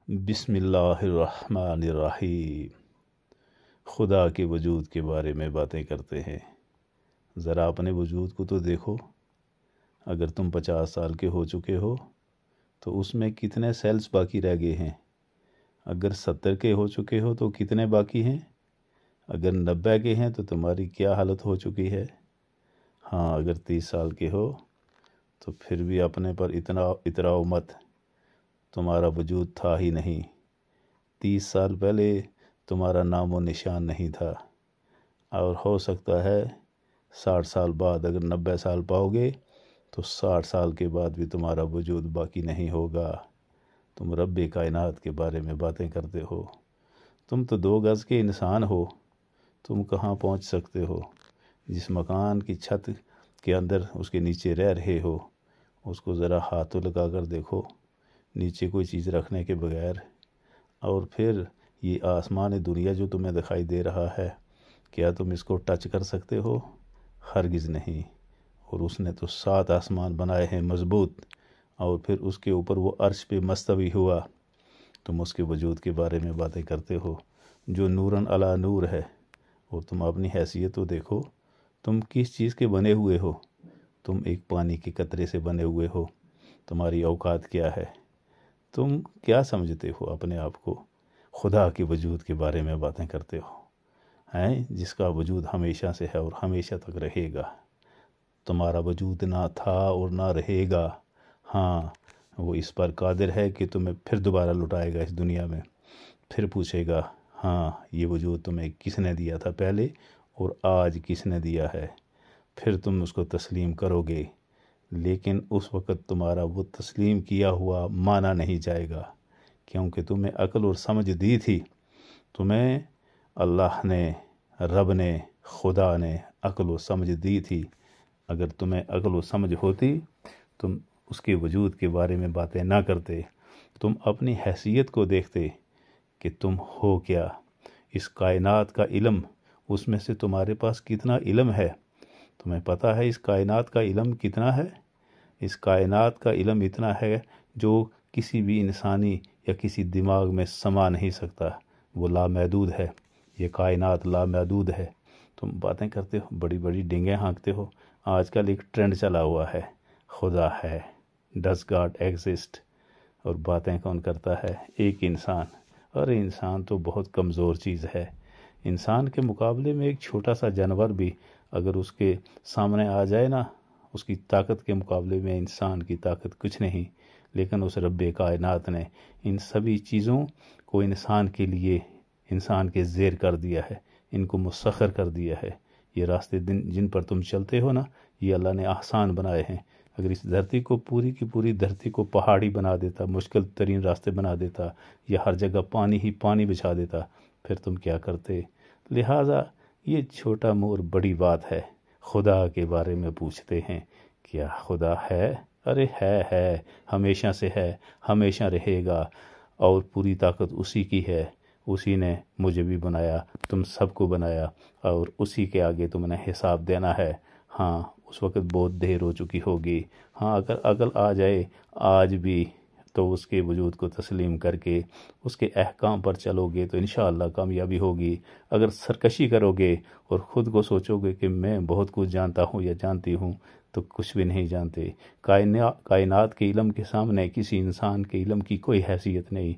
بسم اللہ الرحمن الرحیم۔ خدا کے وجود کے بارے میں باتیں کرتے ہیں۔ ذرا اپنے وجود کو تو دیکھو۔ اگر تم 50 سال کے ہو چکے ہو تو اس میں کتنے سیلز باقی رہ گئے ہیں؟ اگر 70 کے ہو چکے ہو تو کتنے باقی ہیں؟ اگر 90 کے ہیں تو تمہاری کیا حالت ہو چکی ہے؟ ہاں، اگر 30 سال کے ہو تو پھر بھی اپنے پر اتراؤ مت، تمہارا وجود تھا ہی نہیں۔ 30 سال پہلے تمہارا نام و نشان نہیں تھا، اور ہو سکتا ہے 60 سال بعد اگر 90 سال پاؤ گے تو 60 سال کے بعد بھی تمہارا وجود باقی نہیں ہوگا۔ تم رب کائنات کے بارے میں باتیں کرتے ہو۔ تم تو 2 گز کے انسان ہو، تم کہاں پہنچ سکتے ہو؟ جس مکان کی چھت کے اندر اس کے نیچے رہ رہے ہو، اس کو ذرا ہاتھوں لگا کر دیکھو، نیچے کوئی چیز رکھنے کے بغیر۔ اور پھر یہ آسمان دنیا جو تمہیں دکھائی دے رہا ہے، کیا تم اس کو ٹچ کر سکتے ہو؟ ہرگز نہیں۔ اور اس نے تو 7 آسمان بنائے ہیں مضبوط، اور پھر اس کے اوپر وہ عرش پہ مستوی ہوا۔ تم اس کے وجود کے بارے میں باتیں کرتے ہو جو نوراً علی نور ہے۔ اور تم اپنی حیثیت تو دیکھو، تم کس چیز کے بنے ہوئے ہو؟ تم ایک پانی کے قطرے سے بنے ہوئے ہو۔ تمہاری اوقات کیا ہے؟ تم کیا سمجھتے ہو اپنے آپ کو؟ خدا کے وجود کے بارے میں باتیں کرتے ہو، ہیں جس کا وجود ہمیشہ سے ہے اور ہمیشہ تک رہے گا۔ تمہارا وجود نہ تھا اور نہ رہے گا۔ ہاں، وہ اس پر قادر ہے کہ تمہیں پھر دوبارہ لٹائے گا اس دنیا میں، پھر پوچھے گا، ہاں یہ وجود تمہیں کس نے دیا تھا پہلے اور آج کس نے دیا ہے؟ پھر تم اس کو تسلیم کرو گے، لیکن اس وقت تمہارا وہ تسلیم کیا ہوا مانا نہیں جائے گا، کیونکہ تمہیں عقل اور سمجھ دی تھی۔ تمہیں اللہ نے، رب نے، خدا نے عقل و سمجھ دی تھی۔ اگر تمہیں عقل و سمجھ ہوتی تم اس کے وجود کے بارے میں باتیں نہ کرتے، تم اپنی حیثیت کو دیکھتے کہ تم ہو کیا۔ اس کائنات کا علم، اس میں سے تمہارے پاس کتنا علم ہے؟ تمہیں پتہ ہے اس کائنات کا علم کتنا ہے؟ اس کائنات کا علم اتنا ہے جو کسی بھی انسانی یا کسی دماغ میں سما نہیں سکتا۔ وہ لامحدود ہے، یہ کائنات لامحدود ہے۔ تم باتیں کرتے ہو، بڑی بڑی ڈنگیں ہانکتے ہو۔ آج کل ایک ٹرینڈ چلا ہوا ہے، خدا ہے، ڈز گاڈ ایگزسٹ، اور باتیں کون کرتا ہے؟ ایک انسان۔ ارے انسان تو بہت کمزور چیز ہے۔ انسان کے مقابلے میں ایک چھوٹا سا جانور بھی اگر اس کے سامنے آ جائے نا، اس کی طاقت کے مقابلے میں انسان کی طاقت کچھ نہیں۔ لیکن اس رب کائنات نے ان سبھی چیزوں کو انسان کے لیے، انسان کے زیر کر دیا ہے، ان کو مسخر کر دیا ہے۔ یہ راستے جن پر تم چلتے ہو نا، یہ اللہ نے آسان بنائے ہیں۔ اگر اس دھرتی کو، پوری کی پوری دھرتی کو پہاڑی بنا دیتا، مشکل ترین راستے بنا دیتا، یا ہر جگہ پانی ہی پانی بچھا دیتا، پھر تم کیا کرتے؟ لہٰذا یہ چھوٹا مور بڑی بات ہے۔ خدا کے بارے میں پوچھتے ہیں، کیا خدا ہے؟ ارے ہے، ہمیشہ سے ہے، ہمیشہ رہے گا، اور پوری طاقت اسی کی ہے۔ اسی نے مجھے بھی بنایا، تم سب کو بنایا، اور اسی کے آگے تم نے حساب دینا ہے۔ ہاں، اس وقت بہت دیر ہو چکی ہوگی۔ ہاں، اگر عقل آ جائے آج بھی تو اس کے وجود کو تسلیم کر کے اس کے احکام پر چلو گے تو انشاءاللہ کامیابی ہوگی۔ اگر سرکشی کرو گے اور خود کو سوچو گے کہ میں بہت کچھ جانتا ہوں یا جانتی ہوں، تو کچھ بھی نہیں جانتے۔ کائنات کے علم کے سامنے کسی انسان کے علم کی کوئی حیثیت نہیں۔